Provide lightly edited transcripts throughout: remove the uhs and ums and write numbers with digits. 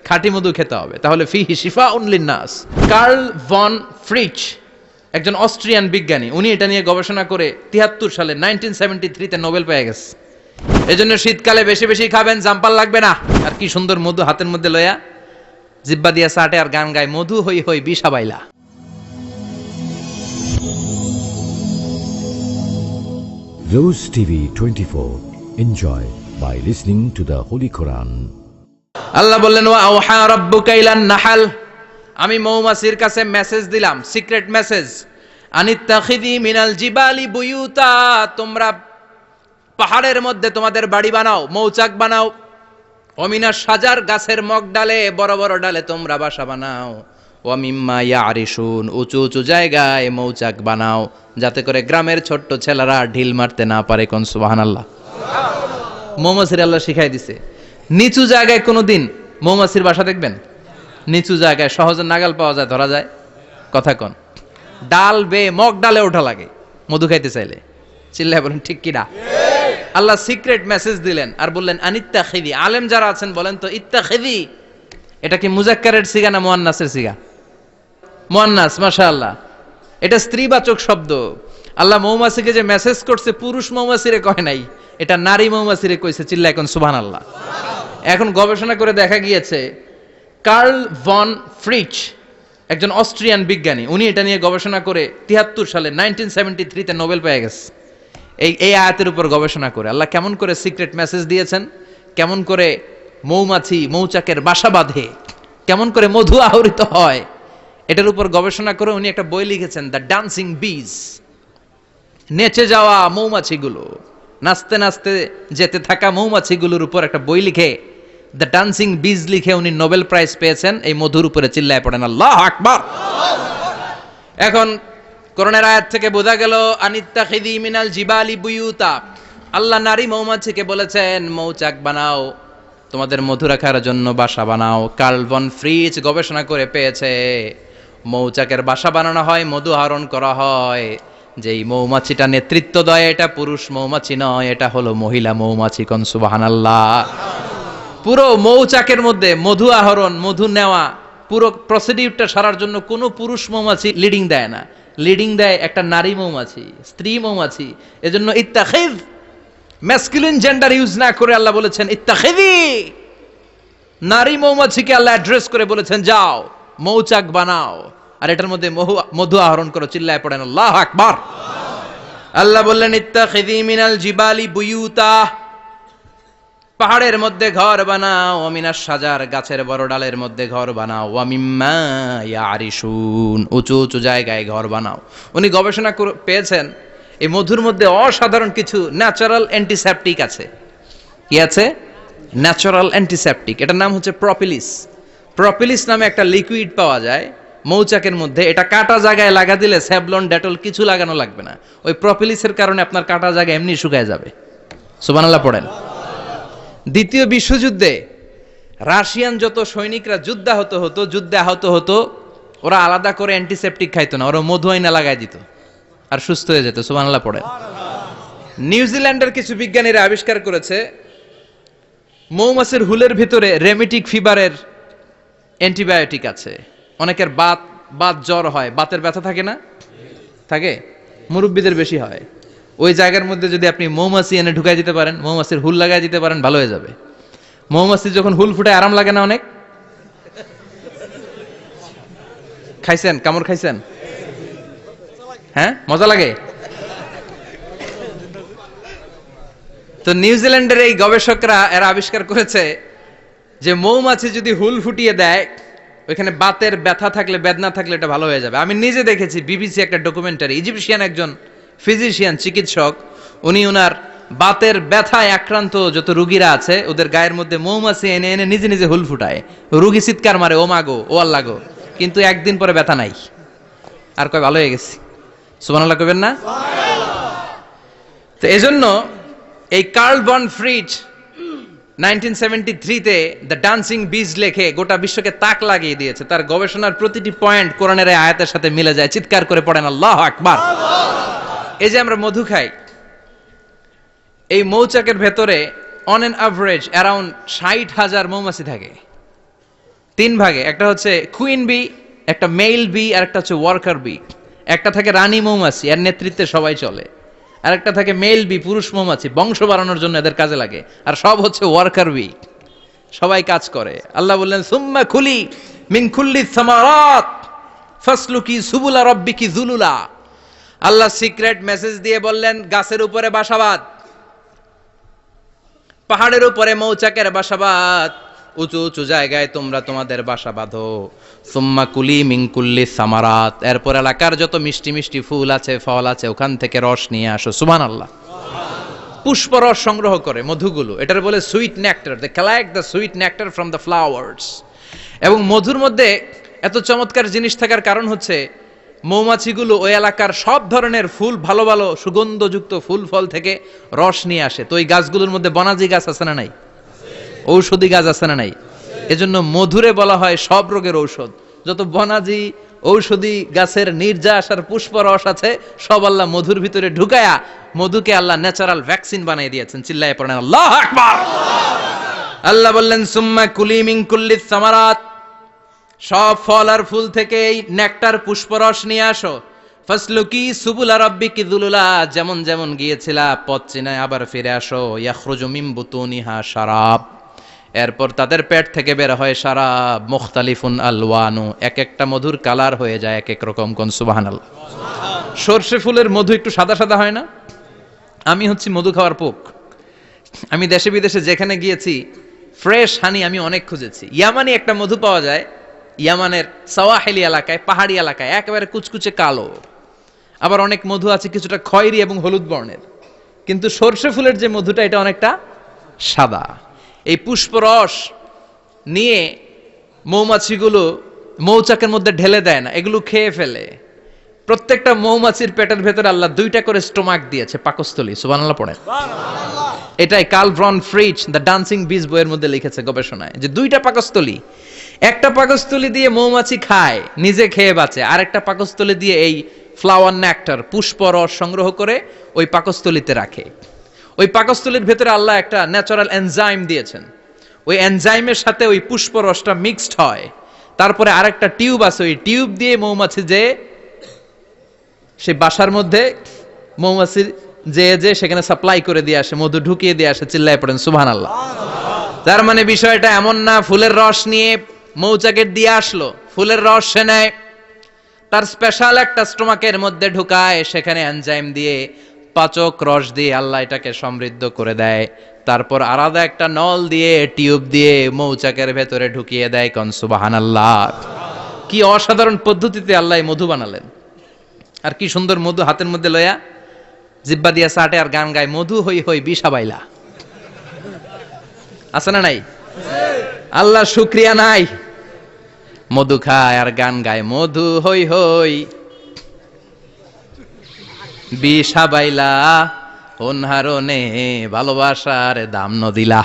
খাঁটি মধু খেতে হবে, তাহলে ফিহি শিফাউন লিন্নাস। কার্ল ভন ফ্রিচ একজন অস্ট্রিয়ান বিজ্ঞানী, উনি এটা নিয়ে গবেষণা করে 73 সালে 1973-তে নোবেল পেয়ে গেছে। এজন্য শীতকালে বেশি বেশি খাবেন, জাম্পাল লাগবে না। আর কি সুন্দর মধু হাতের মধ্যে লয়া জিব্বা দিয়া চাটে আর গান গায়, মধু হই হই বিষা বাইলা। Rose TV 24. Enjoy by listening to the Holy Quran. আল্লাহ বললেন, ওয়া আওহা রাব্বুকা ইলান নাহাল, আমি মৌমাছির কাছে মেসেজ দিলাম, সিক্রেট মেসেজ, আনিত্তাখিযি মিনাল জিবালি বুয়ুতা, তোমরা পাহাড়ের মধ্যে তোমাদের বাড়ি বানাও, মৌচাক বানাও, ওমিনা সাজার, গাছের মগ ডালে, বড় বড় ডালে তোমরা বাসা বানাও, ওয়া মিম্মা ইয়ারিশুন, উঁচু উঁচু জায়গায় মৌচাক বানাও, যাতে করে গ্রামের ছোট্ট ছেলেরা ঢিল মারতে না পারে। কোন সুবহানাল্লাহ। মৌমাছির আল্লাহ শিখাই দিছে, নিচু জায়গায় কোনোদিন মৌমাছির বাসা দেখবেন, নিচু জায়গায় সহজে নাগাল পাওয়া যায়, ধরা যায়। কথা কন, ডাল বেয়ে মগ ডালে ওঠা লাগে মধু খাইতে চাইলে। চিল্লায় বলেন ঠিক কিনা? আল্লাহ সিক্রেট মেসেজ দিলেন আর বললেন আনিত্তাখিযি। আলেম যারা আছেন বলেন তো, ইত্তাখিযি এটা কি মুজাক্কারের সিগা না মুয়ান্নাসের সিগা? মুয়ান্নাস, মাশাআল্লাহ। এটা স্ত্রীবাচক শব্দ। আল্লাহ মৌমাছিকে যে মেসেজ করছে, পুরুষ মৌমাছিরে কয় নাই, এটা নারী মৌমাছিরে কইছে। চিল্লায় এখন সুবহানাল্লাহ। এখন গবেষণা করে দেখা গিয়েছে, কার্ল ভন ফ্রিচ একজন অস্ট্রিয়ান বিজ্ঞানী, উনি এটা নিয়ে গবেষণা করে 73 সালে 1973-তে নোবেল পেয়ে গেছে। এই আয়াতের উপর গবেষণা করে আল্লাহ কেমন করে সিক্রেট মেসেজ দিয়েছেন, কেমন করে মৌমাছি মৌচাকের বাসা বাঁধে, কেমন করে মধু আহরিত হয়, এটার উপর গবেষণা করে উনি একটা বই লিখেছেন, দ্য ডান্সিং বিজ। নেচে যাওয়া মৌমাছিগুলো, নাচতে নাচতে যেতে থাকা মৌমাছিগুলোর উপর একটা বই লিখে, দ্য ডান্সিং বিজ লিখে উনি নোবেল প্রাইজ পেয়েছেন এই মধুর উপরে। চিল্লায় পড়েন আল্লাহু আকবার। এখন কোরআনের আয়াত থেকে বোঝা গেল, আনিত্তাখিযি মিনাল জিবালি বুয়ুতা, আল্লাহ নারী মৌমাছিকে বলেছেন মৌচাক বানাও, তোমাদের মধু রাখার জন্য বাসা বানাও। কার্ল ভন ফ্রিচ গবেষণা করে পেয়েছে, মৌচাকের বাসা বানানো হয়, মধু আহরণ করা হয়, যেই মৌমাছিটা নেতৃত্ব দেয় এটা পুরুষ মৌমাছি নয়, এটা হলো মহিলা মৌমাছি। কোন সুবহানাল্লাহ। পুরো মৌচাকের মধ্যে মধু আহরণ, মধু নেওয়া, পুরো প্রসিডিউরটা সারার জন্য কোনো পুরুষ মৌমাছি লিডিং দেয় না, লিডিং দেয় একটা নারী মৌমাছি, স্ত্রী মৌমাছি। এজন্য ইত্তাখিয, ম্যাসকুলিন জেন্ডার ইউজ না করে আল্লাহ বলেছেন ইত্তাখিযি। নারী মৌমাছিকে আল্লাহ অ্যাড্রেস করে বলেছেন যাও মৌচাক বানাও আর এটার মধ্যে মধু আহরণ করো। চিল্লায় পড়েন আল্লাহু আকবার। আল্লাহ বললেন ইত্তাখিযি মিনাল জিবালি বুয়ুতা, পাহাড়ের মধ্যে ঘর বানাও, ওমিনাস সাজার, গাছের বড় ডালের মধ্যে ঘর বানাও, ওয়া মিম্মা ইয়ারিশুন, উঁচু উঁচু জায়গায় ঘর বানাও। উনি গবেষণা পেয়েছেন এই মধুর মধ্যে অসাধারণ কিছু ন্যাচারাল অ্যান্টিসেপটিক আছে। কি আছে? Natural antiseptic. এটার নাম হচ্ছে প্রপিলিস। প্রপিলিস নামে একটা লিকুইড পাওয়া যায় মৌচাকের মধ্যে। এটা কাটা জায়গায় লাগা দিলে স্যাভলন, ডেটল কিছু লাগানো লাগবে না। ওই প্রপিলিসের কারণে আপনার কাটা জায়গা এমনি শুকায় যাবে। সুবহানাল্লাহ পড়েন। দ্বিতীয় বিশ্বযুদ্ধে রাশিয়ান যত সৈনিকরা যুদ্ধে আহত হতো, ওরা আলাদা করে অ্যান্টিসেপটিক খাইতো না, ওরা মধু আইনা লাগাই দিত আর সুস্থ হয়ে যেত। সুবহানাল্লাহ পড়েন। নিউজিল্যান্ডের কিছু বিজ্ঞানীরা আবিষ্কার করেছে মৌমাছির হুলের ভিতরে রেমিটিক ফিভারের অ্যান্টিবায়োটিক আছে। অনেকের বাত জ্বর হয়, বাতের ব্যথা থাকে না, থাকে, মুরব্বীদের বেশি হয়। ওই জায়গার মধ্যে যদি আপনি মৌমাছি এনে ঢুকাই দিতে পারেন, মৌমাছির হুল লাগাই দিতে পারেন, ভালো হয়ে যাবে। মৌমাছি যখন হুল ফুটায় আরাম লাগে না অনেক? খাইছেন? কামড় খাইছেন? হ্যাঁ, মজা লাগে। তো নিউজিল্যান্ডের এই গবেষকরা এরা আবিষ্কার করেছে যে মৌমাছি যদি হুল ফুটিয়ে দেয়, ওইখানে বাতের ব্যথা থাকলে, বেদনা থাকলে এটা ভালো হয়ে যাবে। আমি নিজে দেখেছি, বিবিসি একটা ডকুমেন্টারি, ইজিপশিয়ান একজন ফিজিশিয়ান, চিকিৎসক, উনি ওনার বাতের ব্যথায় আক্রান্ত যত রুগীরা আছে ওদের গায়ের মধ্যে মৌমাছি এনে এনে নিজে নিজে হুল ফুটায়। রুগী চিৎকার মারে, ও মাগো, ও আল্লাহ গো, কিন্তু একদিন পরে ব্যথা নাই, আর কয় ভালো হয়ে গেছি। সুবহানাল্লাহ কইবেন না? তো এজন্য এই কার্ল ভন ফ্রিচ 1973-তে দ্য ডান্সিং বিজ লেখে গোটা বিশ্বকে তাক লাগিয়ে দিয়েছে। তার গবেষণার প্রতিটি পয়েন্ট কোরআনের এই আয়াতের সাথে মিলে যায়। চিৎকার করে পড়েন আল্লাহু আকবার। এই যে আমরা মধু খাই, এই মৌচাকের ভেতরে অন এন অ্যাভারেজ অ্যারাউন্ড 60,000 মৌমাছি থাকে। তিন ভাগে, একটা হচ্ছে কুইন বি, একটা মেল বি, আর একটা হচ্ছে ওয়ার্কার বি। একটা থাকে রানী মৌমাছি, এর নেতৃত্বে সবাই চলে। আর একটা থাকে মেল বি, পুরুষ মৌমাছি, বংশ বাড়ানোর জন্য এদের কাজে লাগে। আর সব হচ্ছে ওয়ার্কার বি, সবাই কাজ করে। আল্লাহ বললেন সুম্মা খুলি মিন কুল্লি সামারাত ফাসলুকি সুবুলা রাব্বিকি যুলুলা। আল্লাহ সিক্রেট মেসেজ দিয়ে বললেন, গাছের উপরে বাসাবাদ, পাহাড়ের উপরে মৌচাকের বাসাবাদ, উঁচু উঁচু জায়গায় তোমরা তোমাদের বাসা বাঁধো। সুম্মা কুলি মিন কুল্লি সামারাত, এরপর এলাকার যত মিষ্টি মিষ্টি ফুল আছে, ফল আছে, ওখান থেকে রস নিয়ে আসো। সুবহানাল্লাহ। পুষ্প রস সংগ্রহ করে, মধুগুলো, এটার বলে sweet nectar. They collect the sweet nectar from the flowers. এবং মধুর মধ্যে এত চমৎকার জিনিস থাকার কারণ হচ্ছে মৌমাছিগুলো ওই এলাকার সব ধরনের ফুল, ভালো ভালো সুগন্ধযুক্ত ফুল ফল থেকে রস নিয়ে আসে। তো ওই গাছগুলোর মধ্যে বনাজি গাছ আছে না নাই? ঔষধি গাছ আছে না নাই? এজন্য মধুরে বলা হয় সব রোগের ঔষধ। যত বনাজি ঔষধি গাছের নির্যাস আর পুষ্প রস আছে, সব আল্লাহ মধুর ভিতরে ঢুকায়া মধুকে আল্লাহ ন্যাচারাল ভ্যাকসিন বানিয়ে দিয়েছেন। চিল্লায়ে পড়েন আল্লাহু আকবার। আল্লাহ বললেন সুম্মা কুলি মিন কুল্লি সামারাত, সব ফল আর ফুল থেকে এই নেকটার পুষ্পরস নিয়ে আসো। ফাসলুকি সুবুলা রাব্বিকি যুলুলা, যেমন যেমন গিয়েছিলা পথ চিনায় আবার ফিরে আসো। ইয়াখরুজু মিন বুতুনিহা শারাব, এরপর তাদের পেট থেকে বের হয় শারাব। মুখতালিফুন আলওয়ানু, এক একটা মধুর কালার হয়ে যায় এক এক রকম। কোন সুবহানাল্লাহ। সরষে ফুলের মধু একটু সাদা সাদা হয় না? আমি হচ্ছি মধু খাওয়ার পোক। আমি দেশে বিদেশে যেখানে গিয়েছি ফ্রেশ হানি আমি অনেক খুঁজেছি। ইয়ামানি একটা মধু পাওয়া যায়, ইয়ামানের সাওয়াহিলি এলাকায়, পাহাড়ি এলাকায়, একেবারে কুচকুচে কালো। আবার অনেক মধু আছে কিছুটা খয়েরি এবং হলুদ বর্ণের। কিন্তু সরষে ফুলের যে মধুটা, এটা অনেকটা সাদা। এই পুষ্পরস নিয়ে মৌমাছিগুলো মৌচাকের মধ্যে ঢেলে দেয় না, এগুলো খেয়ে ফেলে। প্রত্যেকটা মৌমাছির পেটের ভেতরে আল্লাহ দুইটা করে স্টোমাক দিয়েছে, পাকস্থলী। সুবহানাল্লাহ পড়েন। এটাই Karl von Frisch the dancing bees বইয়ের মধ্যে লিখেছে গবেষণায়, যে দুইটা পাকস্থলী। একটা পাকস্থলী দিয়ে মৌমাছি খায়, নিজে খেয়ে বাঁচে। আর একটা পাকস্থলী দিয়ে এই ফ্লাওয়ার নেক্টার, পুষ্প রস সংগ্রহ করে ওই পাকস্থলীতে রাখে। ওই পাকস্থলীর ভেতরে আল্লাহ একটা ন্যাচারাল এনজাইম দিয়েছেন। ওই এনজাইমের সাথে ওই পুষ্প রসটা মিক্সড হয়। তারপরে আরেকটা টিউব আছে, ওই টিউব দিয়ে মৌমাছি যে সেই বাসার মধ্যে মৌমাছির যে সেখানে সাপ্লাই করে দিয়ে আসে, মধু ঢুকিয়ে দিয়ে আসে। চিল্লায় পড়েন সুবহানাল্লাহ। তার মানে বিষয়টা এমন না ফুলের রস নিয়ে মৌচাকের দিয়ে আসলো, ফুলের রস সে নেয়, তার স্পেশাল একটা স্টোমাকের মধ্যে ঢুকায়, সেখানে এনজাইম দিয়ে, পাচক রস দিয়ে আল্লাহ এটাকে সমৃদ্ধ করে দেয়। তারপর আলাদা একটা নল দিয়ে, টিউব দিয়ে মৌচাকের ভেতরে ঢুকিয়ে দেয়। কোন সুবহানাল্লাহ। কি অসাধারণ পদ্ধতিতে আল্লাহ মধু বানালেন। আর কি সুন্দর মধু হাতের মধ্যে লয়া জিব্বা দিয়া চাটে আর গান গায়, মধু হই হই বিষাবাইলা। আছে না নাই? আল্লাহ শুকরিয়া নাই? মধু খায় আর গান গায়, মধু হই হই বিষাবাইলা, অনহারনে ভালোবাসার দাম নদিলা।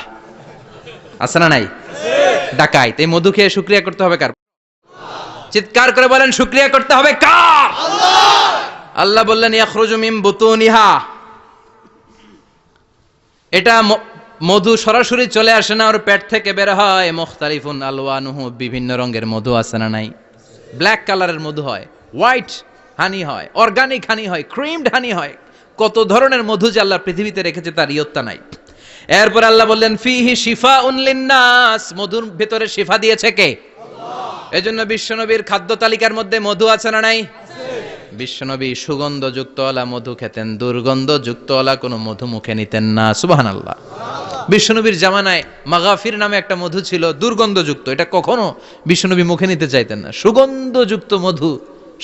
আছে না নাই? ডাকাইত। এই মধু খেয়ে শুকরিয়া করতে হবে কার? চিৎকার করে বলেন, শুকরিয়া করতে হবে কার? আল্লাহ বললেন ইয়াখরুজু মিন বুতুনিহা, এটা মধু সরাসরি চলে আসে না, ওর পেট থেকে বের হয়। মুখতালিফুন আলওয়ানুহু, বিভিন্ন রঙের মধু। আছে না নাই? ব্ল্যাক কালারের মধু হয়, হোয়াইট হানি হয়, অর্গানিক হানি হয়, ক্রিমড হানি হয়। কত ধরনের মধু যে আল্লাহ পৃথিবীতে রেখেছে তার ইয়ত্তা নাই। এরপর আল্লাহ বললেন ফিহি শিফাউন লিন্নাস, মধুর ভিতরে শিফা দিয়েছে কে? আল্লাহ। এজন্য বিশ্বনবীর খাদ্য তালিকার মধ্যে মধু আছে না নাই? বিশ্বনবী সুগন্ধযুক্তওয়ালা মধু খেতেন, দুর্গন্ধযুক্তওয়ালা কোনো মধু মুখে নিতেন না। সুবহানাল্লাহ। বিশ্বনবীর জামানায় মাগাফির নামে একটা মধু ছিল, দুর্গন্ধযুক্ত। এটা কখনো বিশ্বনবী মুখে নিতে চাইতেন না। সুগন্ধযুক্ত মধু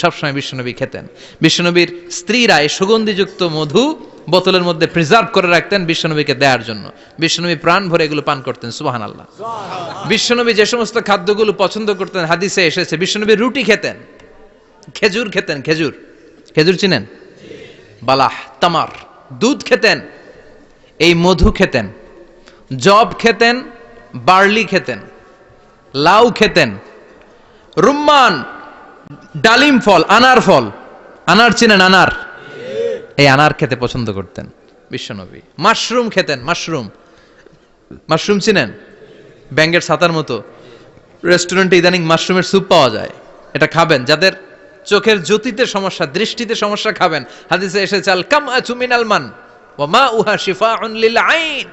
সবসময় বিশ্বনবী খেতেন। বিশ্বনবীর স্ত্রীরা এই সুগন্ধিযুক্ত মধু বোতলের মধ্যে প্রিজার্ভ করে রাখতেন বিশ্বনবীকে দেওয়ার জন্য। বিশ্বনবী প্রাণ ভরে এগুলো পান করতেন। সুবহানাল্লাহ। বিশ্বনবী যে সমস্ত খাদ্যগুলো পছন্দ করতেন হাদিসে এসেছে। বিশ্বনবী রুটি খেতেন, খেজুর খেতেন। খেজুর, খেজুর চিনেন? বালাহ, তামার। দুধ খেতেন, এই মধু খেতেন, জব খেতেন, বার্লি খেতেন, লাউ খেতেন, রুম্মান, ডালিম ফল, আনার ফল। আনার চিনেন? আনার, এই আনার খেতে পছন্দ করতেন বিশ্বনবী। মাশরুম খেতেন, মাশরুম। মাশরুম চিনেন? ব্যাঙের ছাতার মতো। রেস্টুরেন্টে ইদানিং মাশরুমের স্যুপ পাওয়া যায়, এটা খাবেন। যাদের চোখের জ্যোতিতে সমস্যা, দৃষ্টিতে সমস্যা, খাবেন। হাদিসে এসেছে আল কামআতু মিনাল মান ওয়া মাউহা শিফাউন লিল আইন।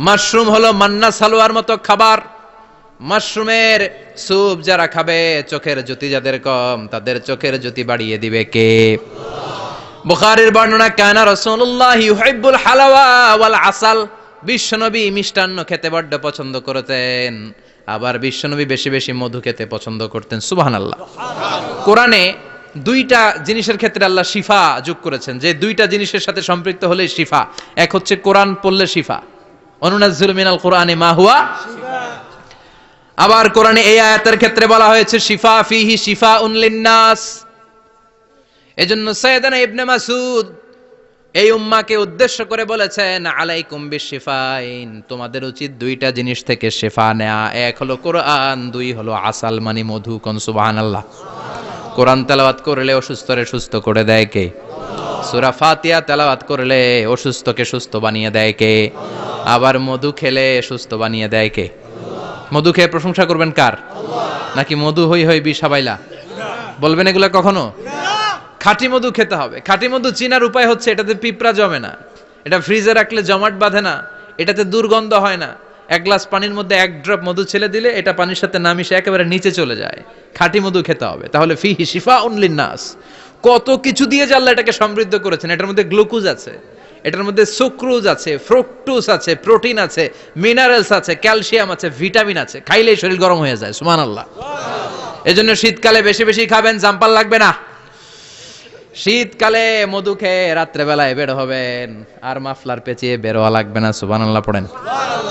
মাশরুম হলো মান্না সালোয়ার মতো খাবার। মাশরুমের স্যুপ যারা খাবে, চোখের জ্যোতি যাদের কম, তাদের চোখের জ্যোতি বাড়িয়ে দিবে কে? বুখারীর বর্ণনা, কানা রাসূলুল্লাহ ইউহিব্বুল হালাওয়া ওয়াল আসাল। বিশ্বনবী মিষ্টান্ন খেতে বড্ড পছন্দ করতেন, আবার বিশ্বনবী বেশি বেশি মধু খেতে পছন্দ করতেন। সুবহানাল্লাহ। কোরআনে দুইটা জিনিসের ক্ষেত্রে আল্লাহ শিফা যোগ করেছেন, যে দুইটা জিনিসের সাথে সম্পৃক্ত হলে শিফা। এক হচ্ছে কোরআন পড়লে শিফা, অনুনাজ্জিলু মিনাল কোরআনি মা হুয়া। আবার কোরআনে এই আয়াতের ক্ষেত্রে বলা হয়েছে শিফা ফিহি শিফাউন লিন্নাস। এজন্য সাইয়েদানা ইবনে মাসউদ এই উম্মাকে উদ্দেশ্য করে বলেছেন, আলাইকুম বিশিফাইন, তোমাদের উচিত দুইটা জিনিস থেকে শিফা নেয়া। এক হলো কোরআন, দুই হলো আসাল মানে মধু। কোন সুবহানাল্লাহ। কোরআন তেলাওয়াত করলে অসুস্থরে সুস্থ করে দেয় কে? সূরা ফাতিহা তেলাওয়াত করলে অসুস্থকে সুস্থ বানিয়ে দেয় কে? আবার মধু খেলে সুস্থ বানিয়ে দেয় কে? মধু খেয়ে প্রশংসা করবেন কার? নাকি মধু হই হই বিষাবাইলা বলবেন এগুলা কখনো? খাঁটি মধু খেতে হবে। খাঁটি মধু চিনার উপায় হচ্ছে, এটাতে পিঁপড়া জমে না, এটা ফ্রিজে রাখলে জমাট বাঁধে না, এটাতে দুর্গন্ধ হয় না। এক গ্লাস পানির মধ্যে এক ড্রপ মধু ছেলে দিলে এটা পানির সাথে না মিশে একেবারে নিচে চলে যায়। খাঁটি মধু খেতে হবে। তাহলে ফিহি শিফাউন লিন্নাস। কত কিছু দিয়ে যে আল্লাহ এটাকে সমৃদ্ধ করেছেন। এটার মধ্যে গ্লুকোজ আছে, এটার মধ্যে সুক্রোজ আছে, ফ্রুকটোজ আছে, প্রোটিন আছে, মিনারেলস আছে, ক্যালসিয়াম আছে, ভিটামিন আছে। খাইলেই শরীর গরম হয়ে যায়। সুবহানাল্লাহ। এজন্য শীতকালে বেশি বেশি খাবেন, জাম্পার লাগবে না। শীতকালে মধু খেয়ে রাত্রে বেলায় বের হবেন, আর মাফলার পেঁচিয়ে বের হওয়া লাগবে না। সুবহানাল্লাহ পড়েন।